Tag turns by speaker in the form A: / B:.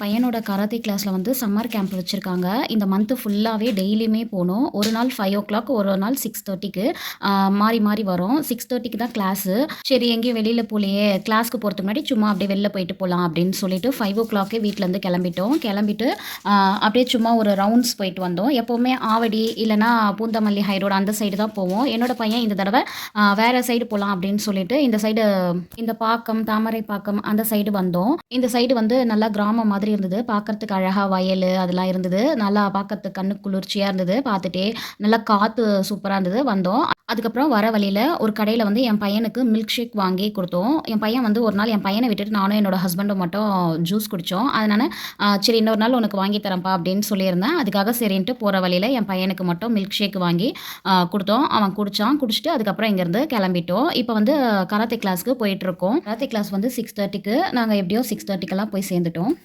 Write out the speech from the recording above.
A: பையனோட கராத்தே கிளாஸ்ல வந்து சம்மர் கேம்ப் வச்சிருக்காங்க. இந்த மந்த் ஃபுல்லாவே டெய்லியுமே போணும். ஒரு நாள் 5:00 ஒரு நாள் 6:30க்கு மாறி மாறி வரும். 6:30க்கு தான் கிளாஸு. சரி எங்கேயும் வெளியில போலயே, கிளாஸ்க்கு போறதுக்கு முன்னாடி சும்மா அப்படியே வெளில போயிட்டு போலாம் அப்படின்னு சொல்லிட்டு 5:00க்கே வீட்லருந்து கிளம்பிட்டோம். கிளம்பிட்டு அப்படியே சும்மா ஒரு ரவுண்ட்ஸ் போயிட்டு வந்தோம். எப்பவுமே ஆவடி இல்லன்னா பூந்தமல்லி ஹை ரோடு அந்த சைடு தான் போவோம். என்னோட பையன் இந்த தடவ வேற சைடு போலாம் அப்படின்னு சொல்லிட்டு இந்த சைடு இந்த பாக்கம், தாமரைப்பாக்கம் அந்த சைடு வந்தோம். இந்த சைடு வந்து நல்லா கிராமம் மாதிரி இருந்தது. பார்க்கறதுக்கு அழகா வயலு அதெல்லாம் இருந்தது. நல்லா பார்க்கறதுக்கு கண்ணுக்கு குளிர்ச்சியா இருந்தது. பார்த்துட்டே நல்லா காத்து சூப்பரா இருந்தது. வந்தோம். அதுக்கப்புறம் வர வழியில ஒரு கடையில வந்து என் பையனுக்கு மில்க் ஷேக் வாங்கி குடுத்தோம். என் பையன் வந்து ஒரு நாள் என் பையன விட்டுட்டு நானும் என்னோட ஹஸ்பண்டும் மட்டும் ஜூஸ் குடிச்சோம். அதனால சரி இன்னொரு நாள் உனக்கு வாங்கி தரேன்ப்பா அப்படின்னு சொல்லியிருந்தேன். அதுக்காக சரின்ட்டு போற வழியில என் பையனுக்கு மட்டும் மில்க் ஷேக் வாங்கி குடுத்தோம். அவன் குடிச்சான். குடிச்சிட்டு அதுக்கப்புறம் இங்கேருந்து கிளம்பிட்டோம். இப்ப வந்து கராத்தே கிளாஸ்க்கு போயிட்டுருக்கோம். கராத்தே கிளாஸ் வந்து 6:30க்கு நாங்க எப்படியோ 6:30க்கெல்லாம் போய் சேர்ந்துட்டோம்.